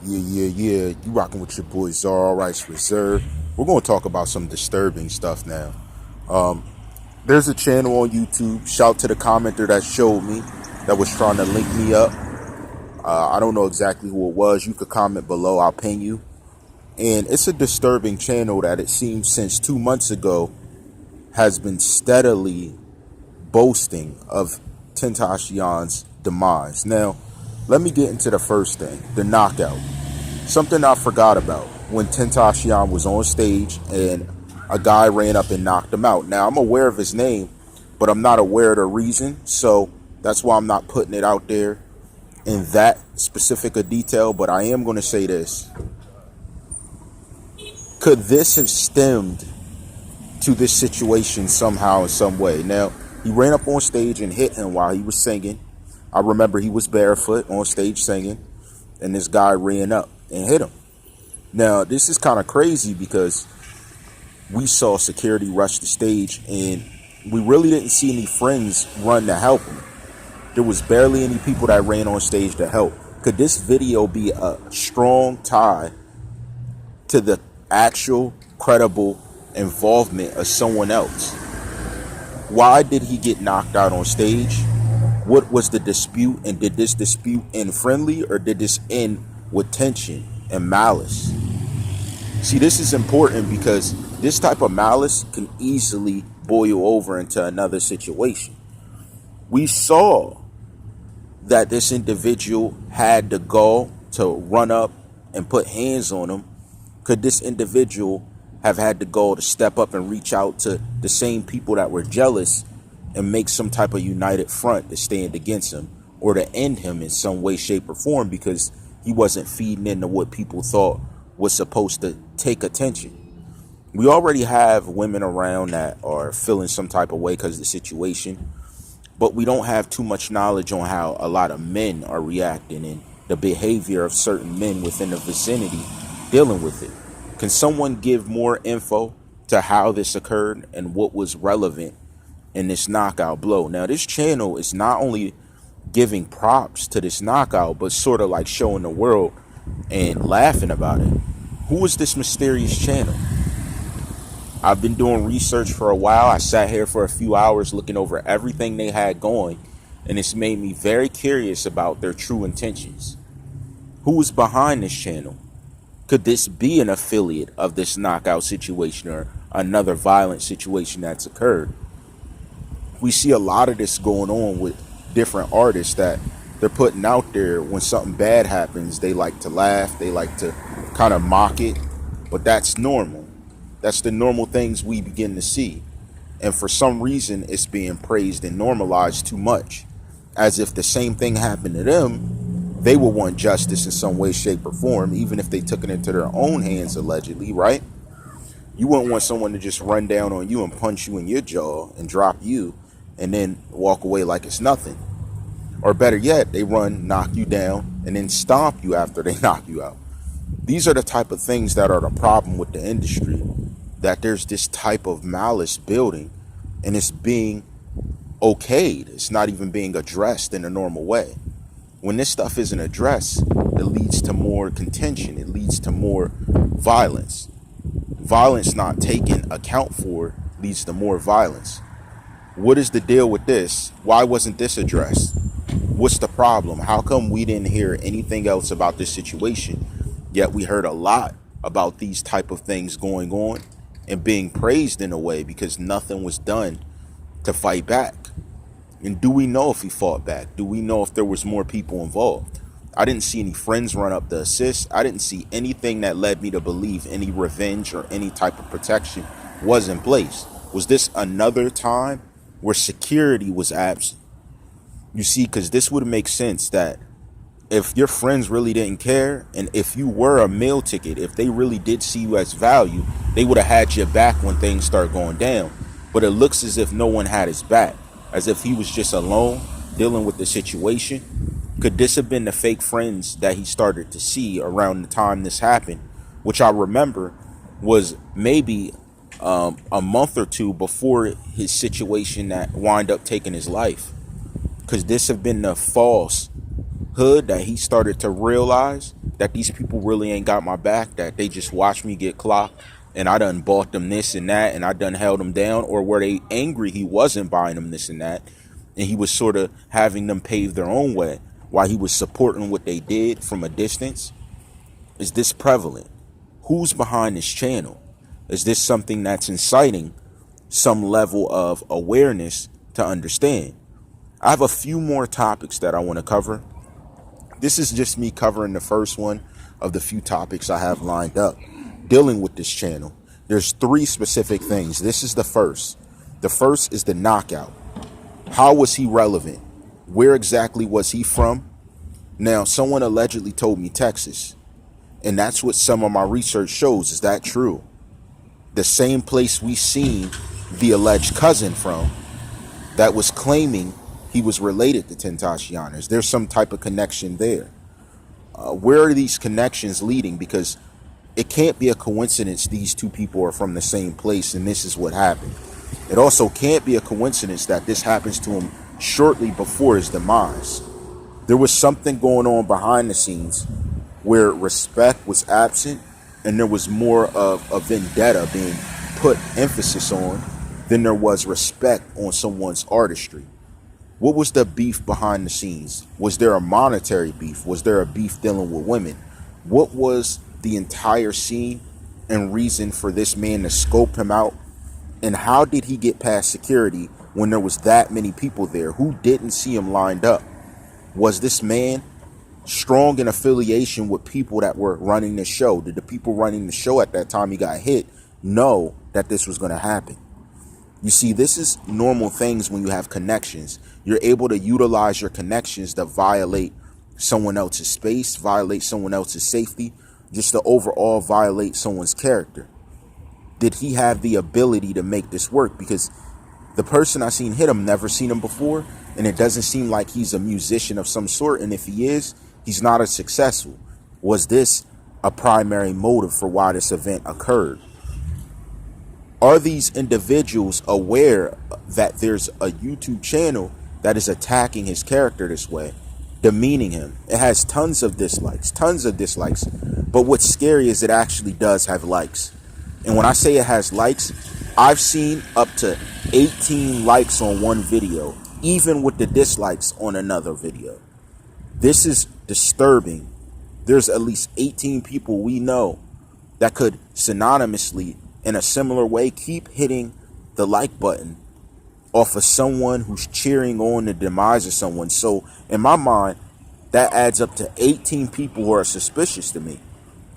Yeah. You rocking with your boy TheCzarr, all rights reserved. We're going to talk about some disturbing stuff now. There's a channel on YouTube. Shout to the commenter that showed me, that was trying to link me up. I don't know exactly who it was. You could comment below. I'll ping you. And it's a disturbing channel that it seems since 2 months ago has been steadily boasting of XxxTentacion's demise. Now, let me get into the first thing, the knockout. Something I forgot about when XxxTentacion was on stage and a guy ran up and knocked him out. Now, I'm aware of his name, but I'm not aware of the reason. So that's why I'm not putting it out there in that specific a detail. But I am going to say this. Could this have stemmed to this situation somehow in some way? Now, he ran up on stage and hit him while he was singing. I remember he was barefoot on stage singing, and this guy ran up and hit him. Now, this is kind of crazy because we saw security rush the stage, and we really didn't see any friends run to help him. There was barely any people that ran on stage to help. Could this video be a strong tie to the actual credible involvement of someone else? Why did he get knocked out on stage? What was the dispute? And did this dispute end friendly, or did this end with tension and malice? See, this is important because this type of malice can easily boil over into another situation. We saw that this individual had the gall to run up and put hands on him. Could this individual have had the goal to step up and reach out to the same people that were jealous and make some type of united front to stand against him, or to end him in some way, shape, or form, because he wasn't feeding into what people thought was supposed to take attention? We already have women around that are feeling some type of way because of the situation, but we don't have too much knowledge on how a lot of men are reacting and the behavior of certain men within the vicinity dealing with it. Can someone give more info to how this occurred and what was relevant in this knockout blow? Now, this channel is not only giving props to this knockout, but sort of like showing the world and laughing about it. Who is this mysterious channel? I've been doing research for a while. I sat here for a few hours looking over everything they had going, and it's made me very curious about their true intentions. Who is behind this channel? Could this be an affiliate of this knockout situation or another violent situation that's occurred? We see a lot of this going on with different artists that they're putting out there. When something bad happens, they like to laugh, they like to kind of mock it, but that's normal. That's the normal things we begin to see. And for some reason, it's being praised and normalized too much, as if the same thing happened to them, they will want justice in some way, shape, or form, even if they took it into their own hands, allegedly, right? You wouldn't want someone to just run down on you and punch you in your jaw and drop you and then walk away like it's nothing. Or better yet, they run, knock you down, and then stomp you after they knock you out. These are the type of things that are the problem with the industry, that there's this type of malice building, and it's being okayed. It's not even being addressed in a normal way. When this stuff isn't addressed, it leads to more contention. It leads to more violence. Violence not taken account for leads to more violence. What is the deal with this? Why wasn't this addressed? What's the problem? How come we didn't hear anything else about this situation, yet we heard a lot about these type of things going on and being praised in a way because nothing was done to fight back? And do we know if he fought back? Do we know if there was more people involved? I didn't see any friends run up to assist. I didn't see anything that led me to believe any revenge or any type of protection was in place. Was this another time where security was absent? You see, because this would make sense that if your friends really didn't care, and if you were a meal ticket, if they really did see you as value, they would have had your back when things start going down. But it looks as if no one had his back, as if he was just alone dealing with the situation. Could this have been the fake friends that he started to see around the time this happened, which I remember was maybe a month or two before his situation that wind up taking his life? Could this have been the false hood that he started to realize that these people really ain't got my back, that they just watch me get clocked and I done bought them this and that and I done held them down? Or were they angry he wasn't buying them this and that and he was sort of having them pave their own way while he was supporting what they did from a distance? Is this prevalent? Who's behind this channel? Is this something that's inciting some level of awareness to understand? I have a few more topics that I want to cover. This is just me covering the first one of the few topics I have lined up dealing with this channel. There's 3 specific things. This is the first. The first is the knockout. How was he relevant? Where exactly was he from? Now, someone allegedly told me Texas, and that's what some of my research shows. Is that true? The same place we seen the alleged cousin from that was claiming he was related to Tentacion's. There's some type of connection there. Where are these connections leading? Because it can't be a coincidence these 2 people are from the same place and this is what happened. It also can't be a coincidence that this happens to him shortly before his demise. There was something going on behind the scenes where respect was absent and there was more of a vendetta being put emphasis on than there was respect on someone's artistry. What was the beef behind the scenes? Was there a monetary beef? Was there a beef dealing with women? What was the entire scene and reason for this man to scope him out? And how did he get past security when there was that many people there who didn't see him lined up? Was this man strong in affiliation with people that were running the show? Did the people running the show at that time he got hit know that this was going to happen? You see, this is normal things when you have connections. You're able to utilize your connections to violate someone else's space, violate someone else's safety, just to overall violate someone's character. Did he have the ability to make this work? Because the person I seen hit him, never seen him before, and it doesn't seem like he's a musician of some sort. And if he is, he's not as successful. Was this a primary motive for why this event occurred? Are these individuals aware that there's a YouTube channel that is attacking his character this way, demeaning him? It has tons of dislikes. But what's scary is it actually does have likes. And when I say it has likes, I've seen up to 18 likes on one video, even with the dislikes on another video. This is disturbing. There's at least 18 people we know that could synonymously, in a similar way, keep hitting the like button off of someone who's cheering on the demise of someone. So in my mind, that adds up to 18 people who are suspicious to me,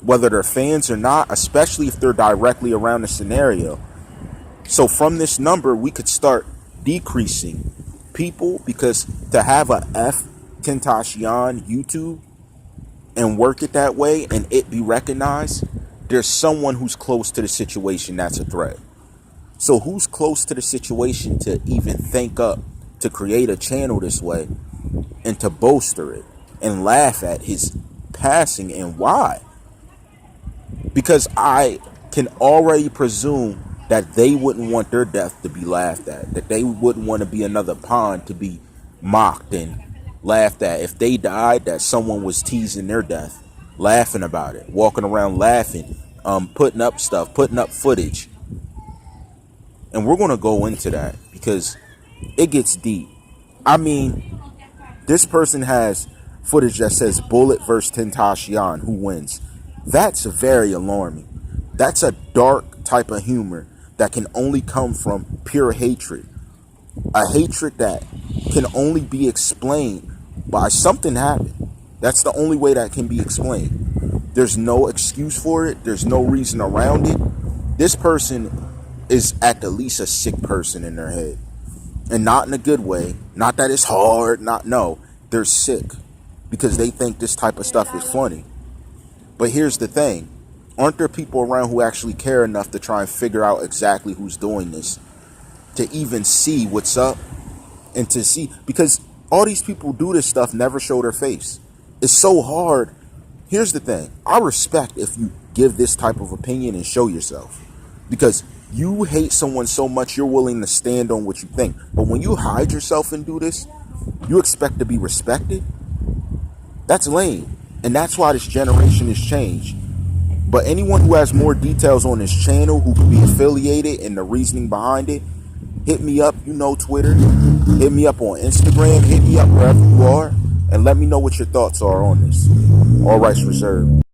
whether they're fans or not, especially if they're directly around the scenario. So from this number, we could start decreasing people, because to have a XxTentacion YouTube and work it that way and it be recognized, there's someone who's close to the situation that's a threat. So who's close to the situation to even think up to create a channel this way and to bolster it and laugh at his passing, and why? Because I can already presume that they wouldn't want their death to be laughed at, that they wouldn't want to be another pawn to be mocked and laughed at. If they died, that someone was teasing their death, laughing about it, walking around laughing, putting up stuff, putting up footage. And we're going to go into that because it gets deep. I mean, this person has footage that says Bullet versus Tentacion, who wins. That's very alarming. That's a dark type of humor that can only come from pure hatred. A hatred that can only be explained by something happened. That's the only way that can be explained. There's no excuse for it. There's no reason around it. This person is at the least a sick person in their head. And not in a good way. Not that it's hard. No. They're sick because they think this type of stuff is funny. But here's the thing. Aren't there people around who actually care enough to try and figure out exactly who's doing this? To even see what's up and to see, because all these people who do this stuff never show their face. It's so hard. Here's the thing. I respect if you give this type of opinion and show yourself, because you hate someone so much you're willing to stand on what you think. But when you hide yourself and do this, you expect to be respected? That's lame. And that's why this generation has changed. But anyone who has more details on this channel, who can be affiliated and the reasoning behind it, hit me up, Twitter. Hit me up on Instagram. Hit me up wherever you are. And let me know what your thoughts are on this. All rights reserved.